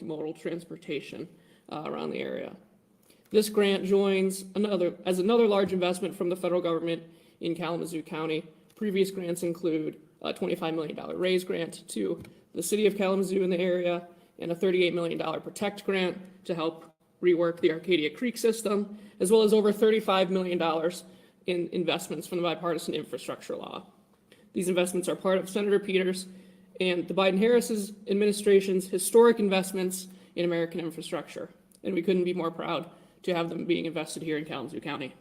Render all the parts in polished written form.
multimodal transportation around the area. This grant joins another large investment from the federal government in Kalamazoo County. Previous grants include a $25 million RAISE grant to the city of Kalamazoo in the area and a $38 million PROTECT grant to help rework the Arcadia Creek system, as well as over $35 million in investments from the bipartisan infrastructure law. These investments are part of Senator Peters and the Biden-Harris administration's historic investments in American infrastructure, and we couldn't be more proud to have them being invested here in Kalamazoo County.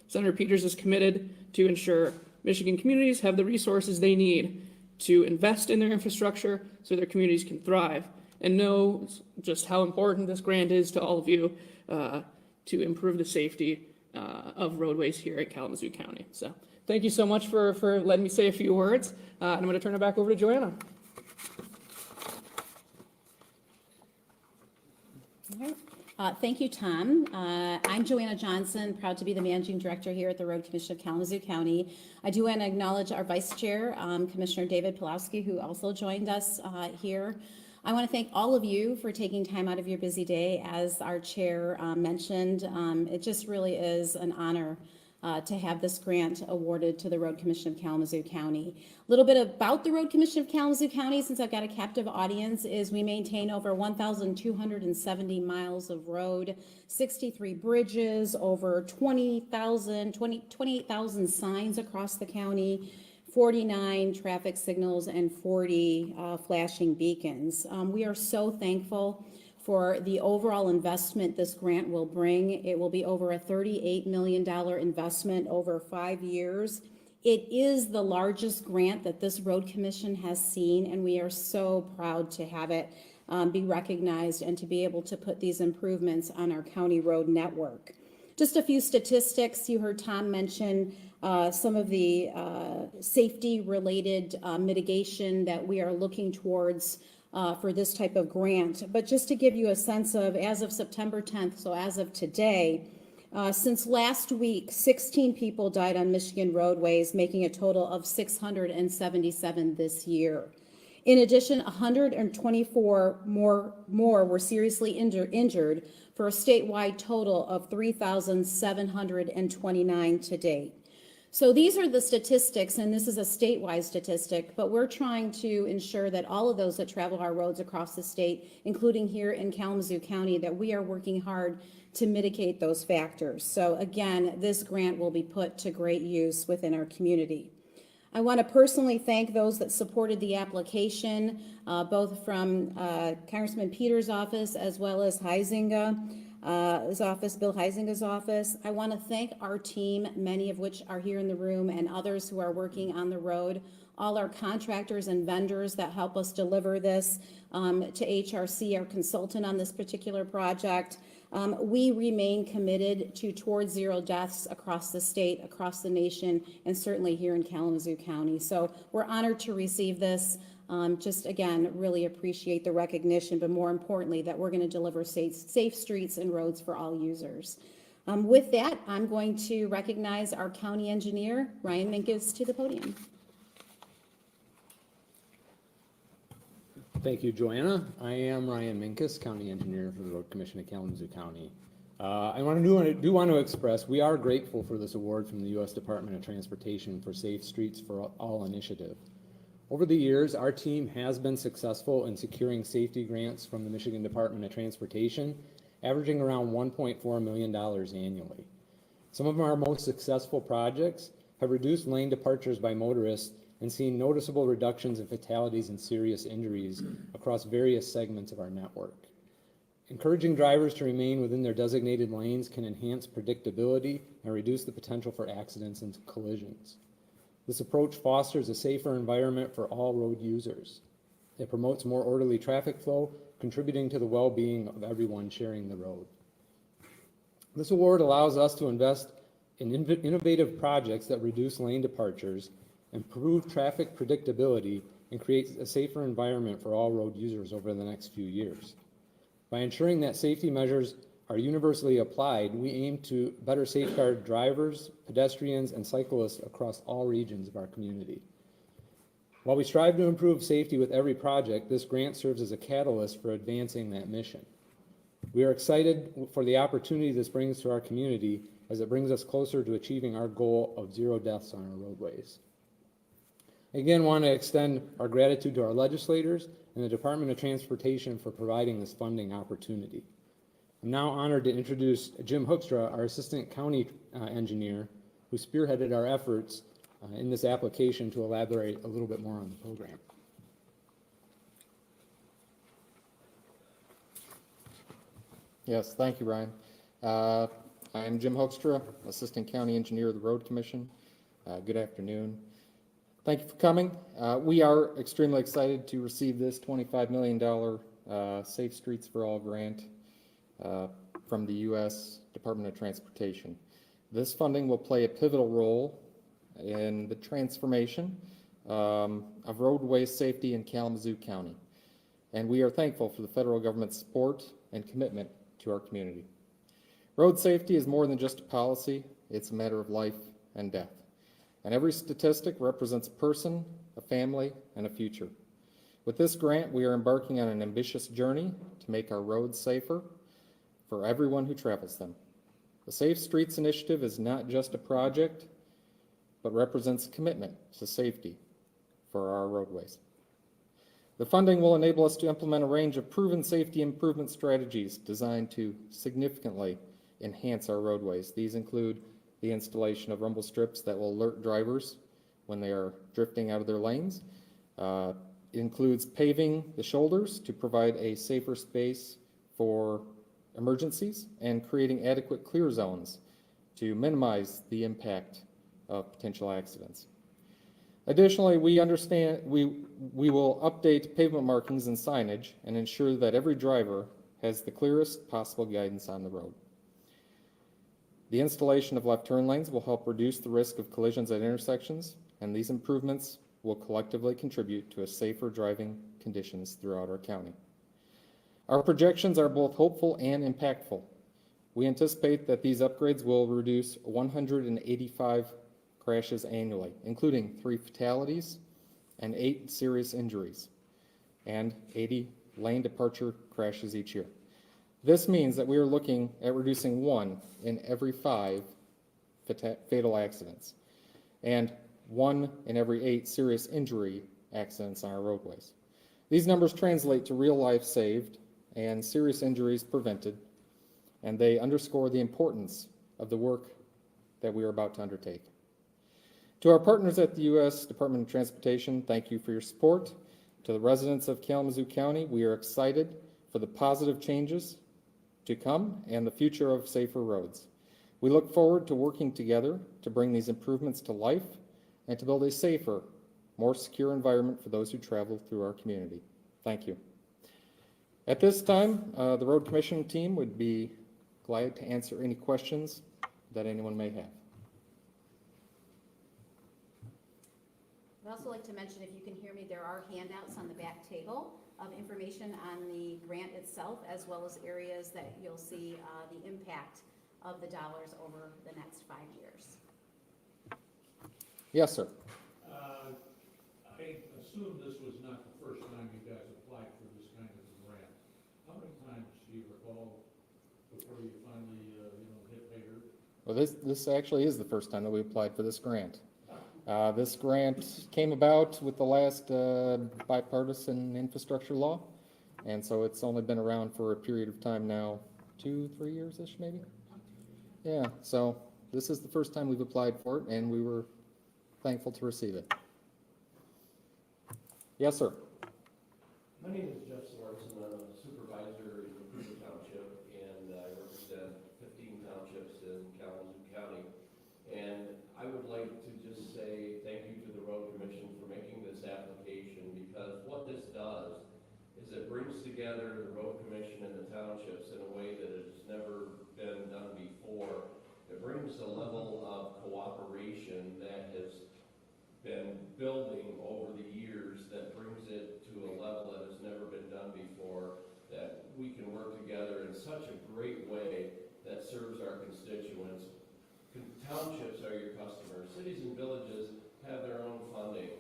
Senator Peters is committed to ensure Michigan communities have the resources they need to invest in their infrastructure so their communities can thrive, and knows just how important this grant is to all of you to improve the safety of roadways here in Kalamazoo County. So thank you so much for letting me say a few words. And I'm going to turn it back over to Joanna. All right. Thank you, Tom. I'm Joanna Johnson, proud to be the Managing Director here at the Road Commission of Kalamazoo County. I do want to acknowledge our Vice Chair, Commissioner David Pulowski, who also joined us here. I want to thank all of you for taking time out of your busy day. As our chair mentioned, it just really is an honor to have this grant awarded to the Road Commission of Kalamazoo County. A little bit about the Road Commission of Kalamazoo County, since I've got a captive audience, is we maintain over 1,270 miles of road, 63 bridges, over 28,000 signs across the county, 49 traffic signals, and 40 flashing beacons. We are so thankful for the overall investment this grant will bring. It will be over a $38 million investment over 5 years. It is the largest grant that this road commission has seen, and we are so proud to have it be recognized and to be able to put these improvements on our county road network. Just a few statistics. You heard Tom mention some of the safety-related mitigation that we are looking towards for this type of grant. But just to give you a sense of, as of September 10th, so as of today, since last week, 16 people died on Michigan roadways, making a total of 677 this year. In addition, 124 more were seriously injured for a statewide total of 3,729 to date. So these are the statistics, and this is a statewide statistic, but we're trying to ensure that all of those that travel our roads across the state, including here in Kalamazoo County, that we are working hard to mitigate those factors. So again, this grant will be put to great use within our community. I want to personally thank those that supported the application, both from Congressman Peters' office as well as his office, Bill Heisinga's office. I want to thank our team, many of which are here in the room, and others who are working on the road, all our contractors and vendors that help us deliver this, to HRC, our consultant on this particular project. We remain committed to towards zero deaths across the state, across the nation, and certainly here in Kalamazoo County. So we're honored to receive this. Just again, really appreciate the recognition, but more importantly, that we're going to deliver safe streets and roads for all users. With that, I'm going to recognize our county engineer, Ryan Minkus, to the podium. Thank you, Joanna. I am Ryan Minkus, County Engineer for the Road Commission of Kalamazoo County. I do want to express we are grateful for this award from the U.S. Department of Transportation for Safe Streets for All initiative. Over the years, our team has been successful in securing safety grants from the Michigan Department of Transportation, averaging around $1.4 million annually. Some of our most successful projects have reduced lane departures by motorists and seen noticeable reductions in fatalities and serious injuries across various segments of our network. Encouraging drivers to remain within their designated lanes can enhance predictability and reduce the potential for accidents and collisions. This approach fosters a safer environment for all road users. It promotes more orderly traffic flow, contributing to the well-being of everyone sharing the road. This award allows us to invest in innovative projects that reduce lane departures, improve traffic predictability, and create a safer environment for all road users over the next few years. By ensuring that safety measures are universally applied, we aim to better safeguard drivers, pedestrians, and cyclists across all regions of our community. While we strive to improve safety with every project, this grant serves as a catalyst for advancing that mission. We are excited for the opportunity this brings to our community as it brings us closer to achieving our goal of 0 deaths on our roadways. Again, want to extend our gratitude to our legislators and the Department of Transportation for providing this funding opportunity. I'm now honored to introduce Jim Hoekstra, our Assistant County Engineer, who spearheaded our efforts in this application, to elaborate a little bit more on the program. Yes, thank you, Ryan. I'm Jim Hoekstra, Assistant County Engineer of the Road Commission. Good afternoon. Thank you for coming. We are extremely excited to receive this $25 million Safe Streets for All grant from the U.S. Department of Transportation. This funding will play a pivotal role in the transformation of roadway safety in Kalamazoo County. And we are thankful for the federal government's support and commitment to our community. Road safety is more than just a policy, it's a matter of life and death. And every statistic represents a person, a family, and a future. With this grant, we are embarking on an ambitious journey to make our roads safer for everyone who travels them. The Safe Streets Initiative is not just a project, but represents a commitment to safety for our roadways. The funding will enable us to implement a range of proven safety improvement strategies designed to significantly enhance our roadways. These include the installation of rumble strips that will alert drivers when they are drifting out of their lanes. It includes paving the shoulders to provide a safer space for emergencies and creating adequate clear zones to minimize the impact of potential accidents. Additionally, we will update pavement markings and signage and ensure that every driver has the clearest possible guidance on the road. The installation of left turn lanes will help reduce the risk of collisions at intersections, and these improvements will collectively contribute to a safer driving conditions throughout our county. Our projections are both hopeful and impactful. We anticipate that these upgrades will reduce 185 crashes annually, including 3 fatalities and 8 serious injuries, and 80 lane departure crashes each year. This means that we are looking at reducing 1 in every 5 fatal accidents and 1 in every 8 serious injury accidents on our roadways. These numbers translate to real life saved and serious injuries prevented, and they underscore the importance of the work that we are about to undertake. To our partners at the U.S. Department of Transportation, thank you for your support. To the residents of Kalamazoo County, we are excited for the positive changes to come and the future of safer roads. We look forward to working together to bring these improvements to life and to build a safer, more secure environment for those who travel through our community. Thank you. At this time, the Road Commission team would be glad to answer any questions that anyone may have. I'd also like to mention, if you can hear me, there are handouts on the back table of information on the grant itself, as well as areas that you'll see the impact of the dollars over the next 5 years. Yes, sir. I assume this was not the first time you guys applied for this kind of a grant. How many times do you recall before you finally, hit pay dirt? Well, this actually is the first time that we applied for this grant. This grant came about with the last bipartisan infrastructure law, and so it's only been around for a period of time now, 2-3 years-ish maybe? Yeah, so this is the first time we've applied for it, and we were thankful to receive it. Yes, sir. My name is Jeff Sorensen. I'm a supervisor in Cooper Township, and I represent 15 townships in Kalamazoo County. And I would like to just say thank you to the Road Commission for making this application, because what this does is it brings together the Road Commission and the townships in a way that has never been done before. It brings a level of cooperation that has been building over the years, that brings it to a level that has never been done before, that we can work together in such a great way that serves our constituents. Townships are your customers. Cities and villages have their own funding.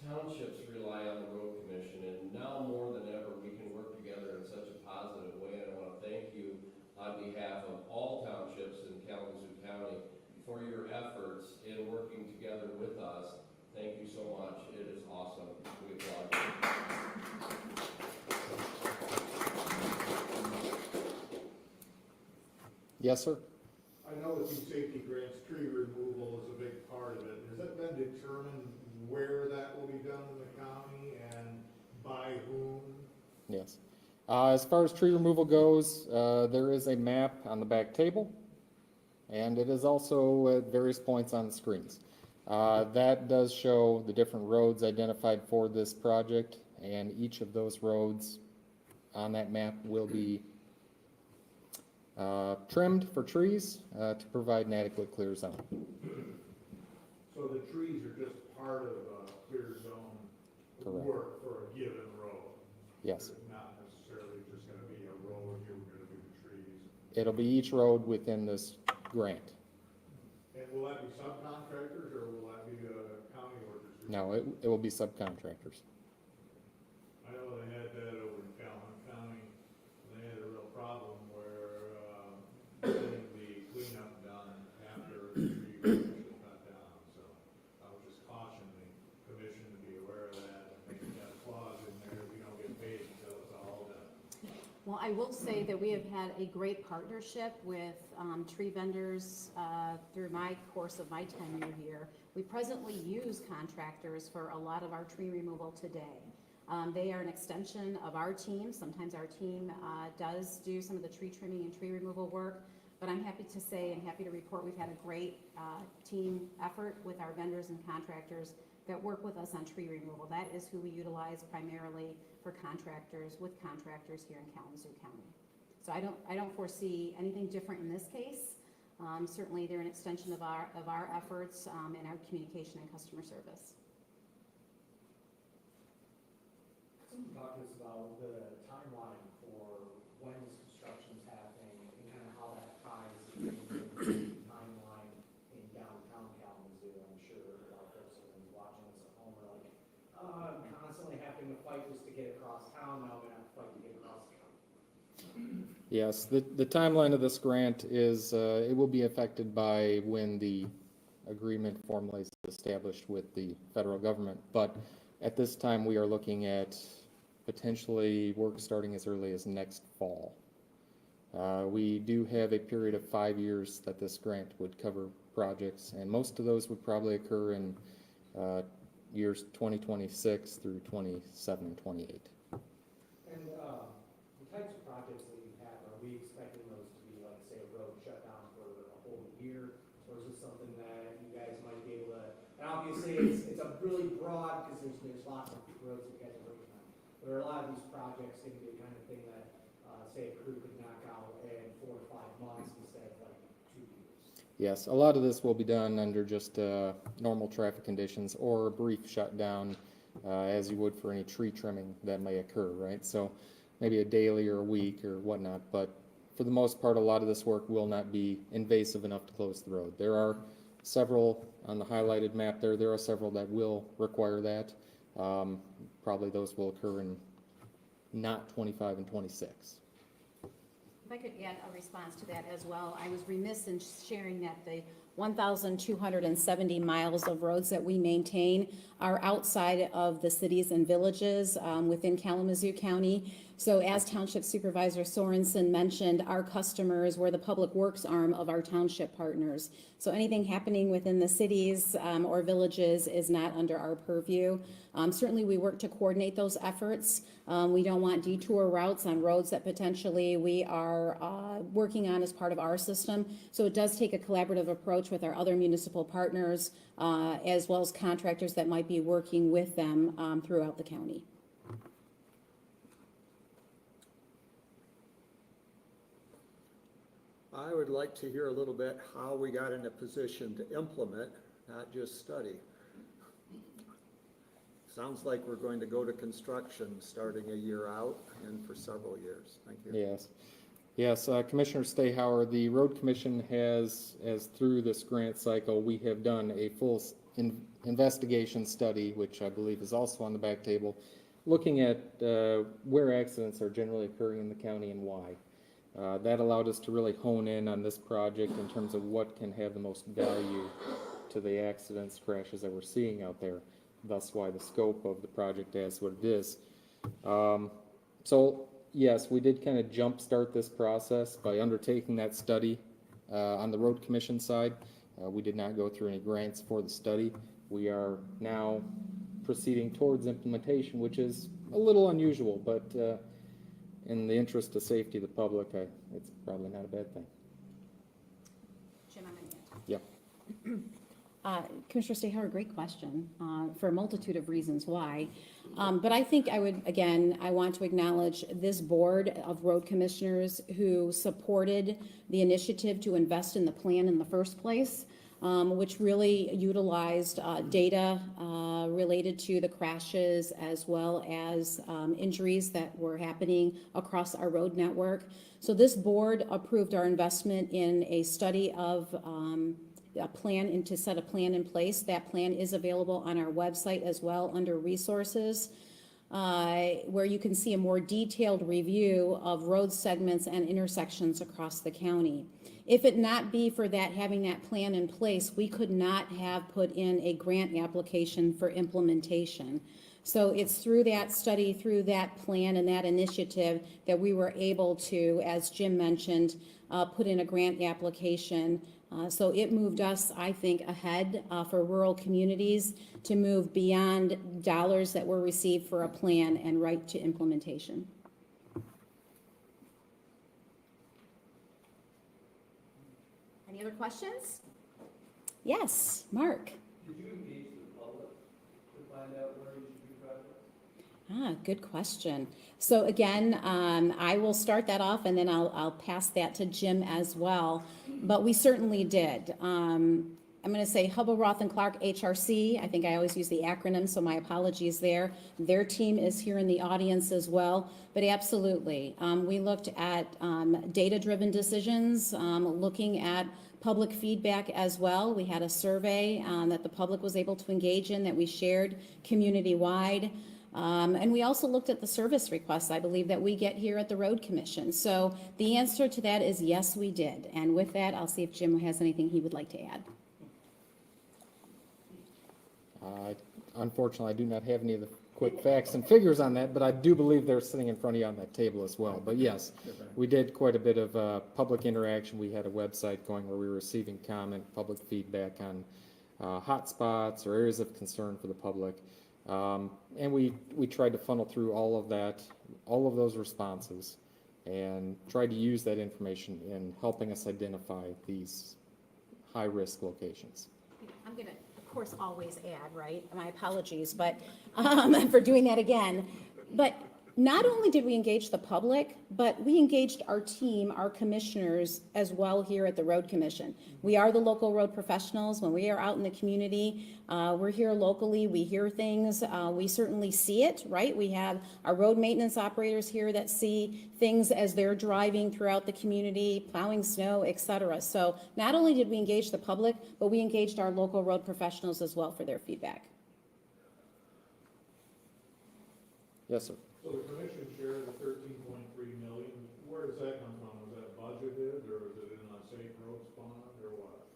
townships rely on the road commission, and now more than ever, we can work together in such a positive way. And I want to thank you on behalf of all townships in Kalamazoo County for your efforts in working together with us. Thank you so much. It is awesome. We applaud you. Yes, sir? I know with these safety grants, tree removal is a big part of it. Has it been determined where that will be done in the county and by whom? Yes. As far as tree removal goes, there is a map on the back table, and it is also at various points on the screens. That does show the different roads identified for this project, and each of those roads on that map will be trimmed for trees to provide an adequate clear zone. So the trees are just part of a clear zone Correct. work for a given road? Yes. It's not necessarily just gonna be a road, here we're gonna do the trees. It'll be each road within this grant. And will that be subcontractors, or will that be county workers? No, it will be subcontractors. I know they had that over in Calhoun County. They had a real problem where, getting the cleanup done after the tree was cut down. So I would just caution the commission to be aware of that, and maybe that clause in there, we don't get paid until it's all done. Well, I will say that we have had a great partnership with tree vendors through my course of my tenure here. We presently use contractors for a lot of our tree removal today. They are an extension of our team. Sometimes our team does do some of the tree trimming and tree removal work, but I'm happy to say and happy to report we've had a great team effort with our vendors and contractors that work with us on tree removal. That is who we utilize primarily for contractors, with contractors here in Kalamazoo County. So I don't foresee anything different in this case. Certainly they're an extension of our efforts and our communication and customer service. Can you talk to us about the timeline for when this construction is happening and kind of how that ties into the timeline in downtown Kalamazoo? I'm sure a lot of folks are watching this at home are like, I'm constantly having to fight just to get across town, now I'm gonna have to fight to get across town. Yes, the timeline of this grant is, it will be affected by when the agreement formally is established with the federal government. But at this time, we are looking at potentially work starting as early as next fall. We do have a period of 5 years that this grant would cover projects, and most of those would probably occur in years 2026 through 27 and 28. And the types of projects that you have, are we expecting those to be like, say, a road shut down for a whole year? Or is this something that you guys might be able to, and obviously it's a really broad, because there's lots of roads that you guys are working on. But are a lot of these projects going to be the kind of thing that, say, a crew could knock out in 4 to 5 months instead of like 2 years? Yes, a lot of this will be done under just normal traffic conditions or a brief shutdown, as you would for any tree trimming that may occur, right? So maybe a daily or a week or whatnot, but for the most part, a lot of this work will not be invasive enough to close the road. There are several on the highlighted map there are several that will require that. Probably those will occur in not 25 and 26. If I could add a response to that as well, I was remiss in sharing that the 1,270 miles of roads that we maintain are outside of the cities and villages within Kalamazoo County. So as Township Supervisor Sorensen mentioned, our customers were the public works arm of our township partners. So anything happening within the cities or villages is not under our purview. Certainly we work to coordinate those efforts. We don't want detour routes on roads that potentially we are working on as part of our system. So it does take a collaborative approach with our other municipal partners as well as contractors that might be working with them throughout the county. I would like to hear a little bit how we got in a position to implement, not just study. Sounds like we're going to go to construction starting a year out and for several years. Thank you. Yes. Yes, Commissioner Stahauer, the Road Commission has, as through this grant cycle, we have done a full investigation study, which I believe is also on the back table, looking at where accidents are generally occurring in the county and why. That allowed us to really hone in on this project in terms of what can have the most value to the accidents, crashes that we're seeing out there. Thus why the scope of the project is what it is. So yes, we did kind of jumpstart this process by undertaking that study on the road commission side. We did not go through any grants for the study. We are now proceeding towards implementation, which is a little unusual, but in the interest of safety of the public, it's probably not a bad thing. Jim, I'm going to Yep. Commissioner Stahauer, great question for a multitude of reasons why. But I think I want to acknowledge this board of road commissioners who supported the initiative to invest in the plan in the first place, which really utilized data related to the crashes as well as injuries that were happening across our road network. So this board approved our investment in a study of a plan and to set a plan in place. That plan is available on our website as well under resources, where you can see a more detailed review of road segments and intersections across the county. If it not be for that, having that plan in place, we could not have put in a grant application for implementation. So it's through that study, through that plan and that initiative that we were able to, as Jim mentioned, put in a grant application. So it moved us, I think, ahead for rural communities to move beyond dollars that were received for a plan and right to implementation. Any other questions? Yes, Mark. Did you engage the public to find out where you should do projects? Good question. So again, I will start that off and then I'll pass that to Jim as well. But we certainly did. I'm going to say Hubble, Roth and Clark HRC. I think I always use the acronym, so my apologies there. Their team is here in the audience as well. But absolutely, we looked at data-driven decisions, looking at public feedback as well. We had a survey that the public was able to engage in that we shared community-wide. And we also looked at the service requests, I believe, that we get here at the Road Commission. So the answer to that is yes, we did. And with that, I'll see if Jim has anything he would like to add. Unfortunately, I do not have any of the quick facts and figures on that, but I do believe they're sitting in front of you on that table as well. But yes, we did quite a bit of public interaction. We had a website going where we were receiving comment, public feedback on hot spots or areas of concern for the public. And we tried to funnel through all of that, all of those responses, and tried to use that information in helping us identify these high-risk locations. I'm going to, of course, always add, right? My apologies, but for doing that again. But not only did we engage the public, but we engaged our team, our commissioners, as well here at the Road Commission. We are the local road professionals. When we are out in the community, we're here locally, we hear things, we certainly see it, right? We have our road maintenance operators here that see things as they're driving throughout the community, plowing snow, et cetera. So not only did we engage the public, but we engaged our local road professionals as well for their feedback. Yes, sir. So the commission share the 13.3 million, where does that come from? Was that budgeted, or is it in a safe roads fund, or what?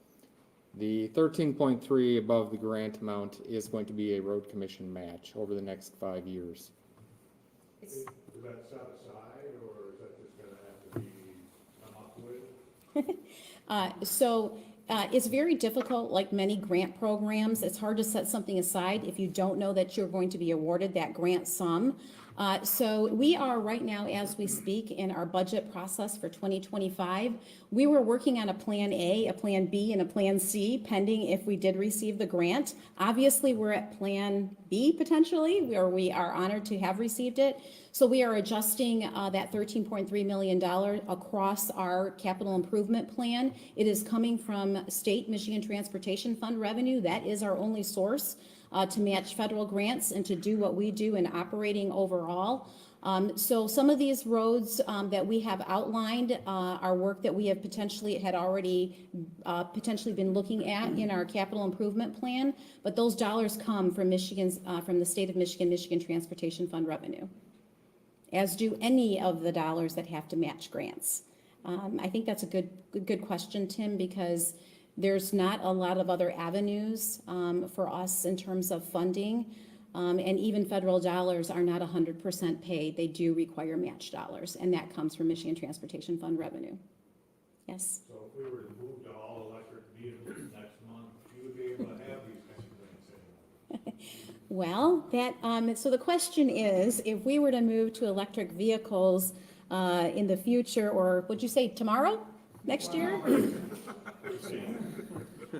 The 13.3 above the grant amount is going to be a road commission match over the next 5 years. Is that set aside, or is that just gonna have to be come up with? It's very difficult, like many grant programs. It's hard to set something aside if you don't know that you're going to be awarded that grant sum. So we are right now, as we speak, in our budget process for 2025. We were working on a plan A, a plan B, and a plan C, pending if we did receive the grant. Obviously, we're at plan B potentially, where we are honored to have received it. So we are adjusting that $13.3 million across our capital improvement plan. It is coming from state Michigan Transportation Fund revenue. That is our only source to match federal grants and to do what we do in operating overall. So some of these roads that we have outlined are work that we have had already potentially been looking at in our capital improvement plan, but those dollars come from from the state of Michigan, Michigan Transportation Fund revenue, as do any of the dollars that have to match grants. I think that's a good question, Tim, because there's not a lot of other avenues for us in terms of funding. And even federal dollars are not 100% paid. They do require match dollars, and that comes from Michigan Transportation Fund revenue. Yes? So if we were to move to all electric vehicles next month, you would be able to have these kinds of grants anymore. Well, so the question is, if we were to move to electric vehicles in the future, or would you say tomorrow, next year?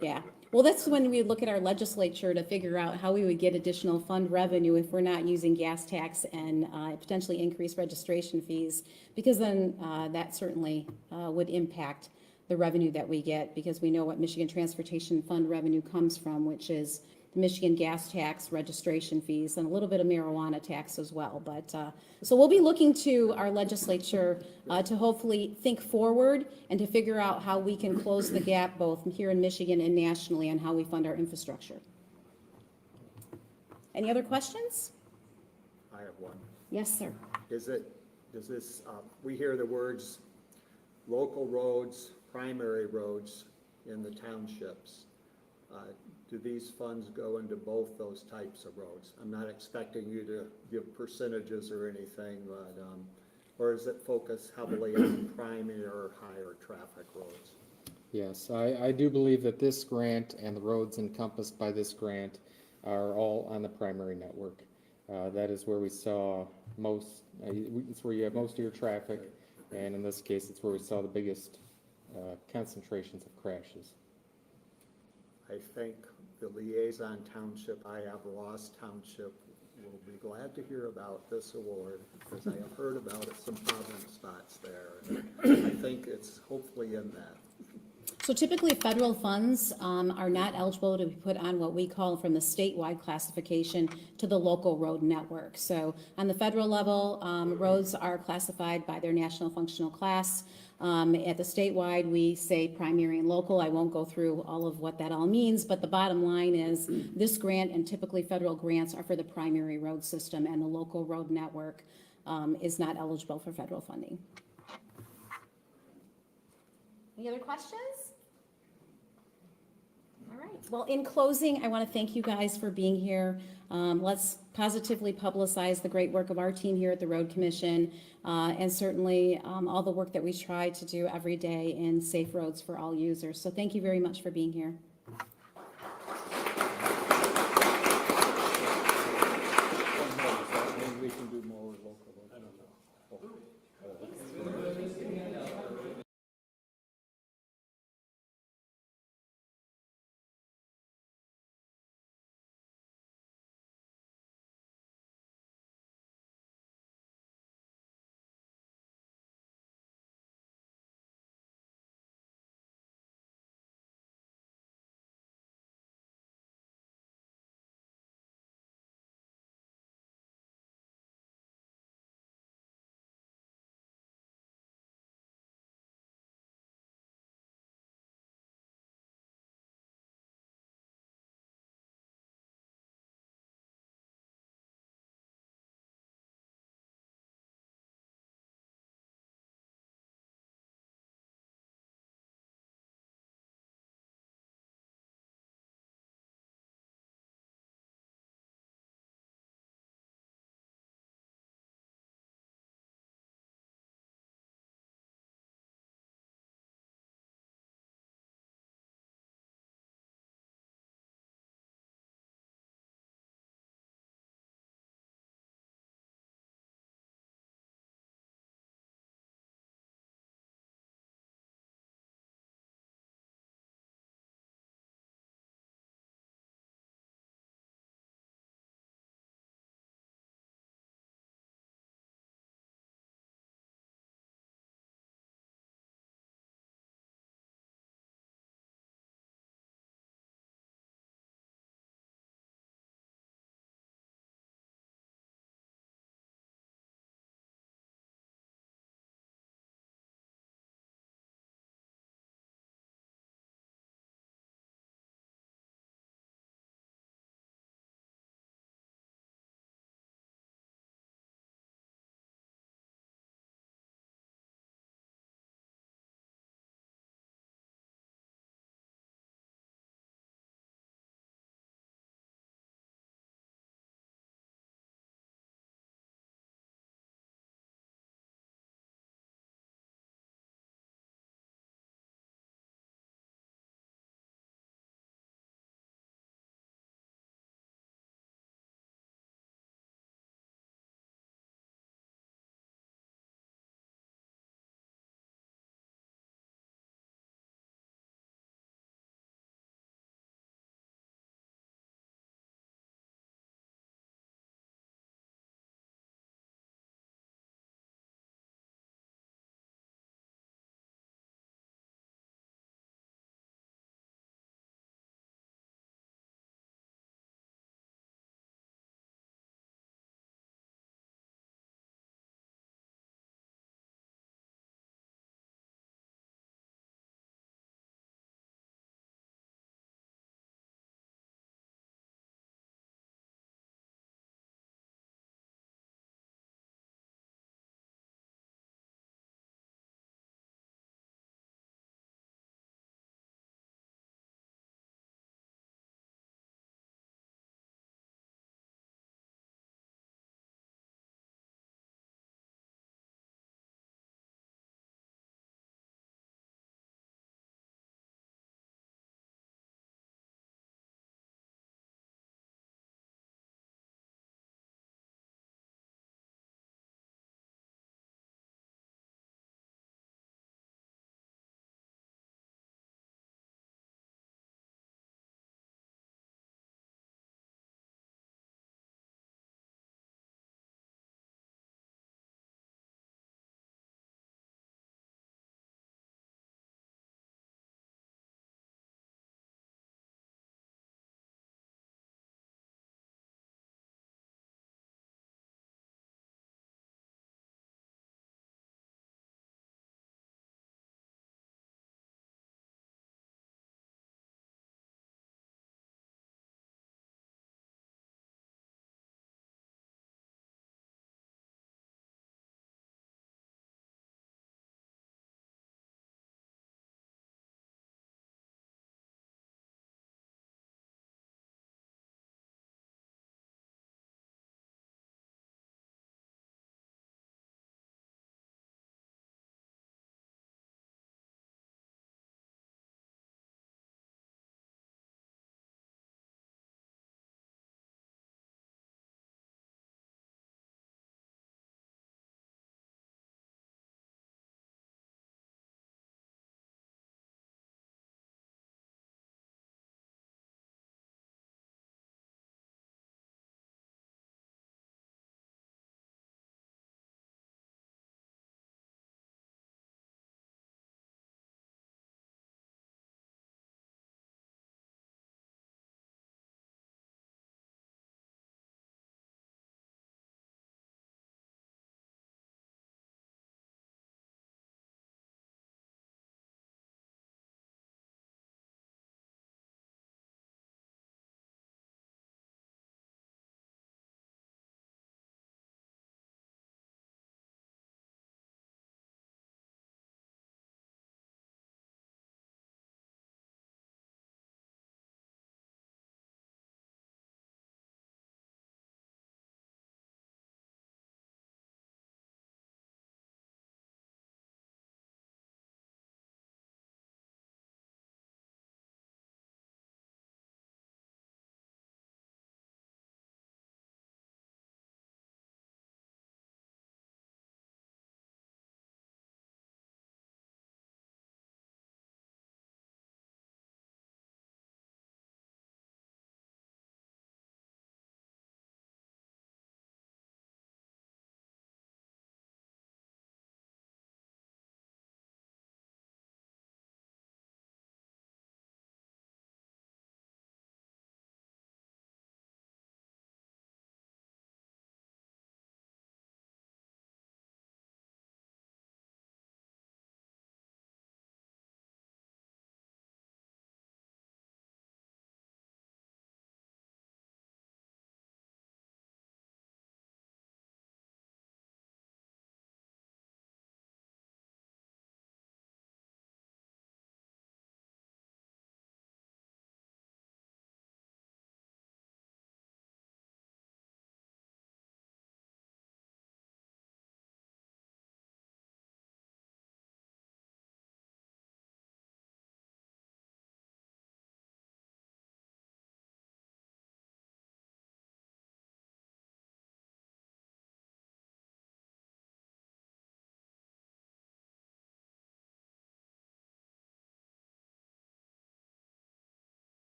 Yeah. Well, that's when we look at our legislature to figure out how we would get additional fund revenue if we're not using gas tax and potentially increase registration fees, because then that certainly would impact the revenue that we get, because we know what Michigan Transportation Fund revenue comes from, which is the Michigan gas tax, registration fees, and a little bit of marijuana tax as well. But so we'll be looking to our legislature to hopefully think forward and to figure out how we can close the gap both here in Michigan and nationally on how we fund our infrastructure. Any other questions? I have one. Yes, sir. Does this, we hear the words local roads, primary roads in the townships. Do these funds go into both those types of roads? I'm not expecting you to give percentages or anything, but, or is it focused heavily on primary or higher traffic roads? Yes, I do believe that this grant and the roads encompassed by this grant are all on the primary network. That is where we saw most, it's where you have most of your traffic, and in this case, it's where we saw the biggest concentrations of crashes. I think the liaison township, I have Ross Township, will be glad to hear about this award, because I have heard about it, some problem spots there. And I think it's hopefully in that. So typically, federal funds are not eligible to be put on what we call from the statewide classification to the local road network. So on the federal level, roads are classified by their national functional class. At the statewide, we say primary and local. I won't go through all of what that all means, but the bottom line is this grant and typically federal grants are for the primary road system, and the local road network is not eligible for federal funding. Any other questions? All right. Well, in closing, I want to thank you guys for being here. Let's positively publicize the great work of our team here at the Road Commission, and certainly all the work that we try to do every day in safe roads for all users. So thank you very much for being here.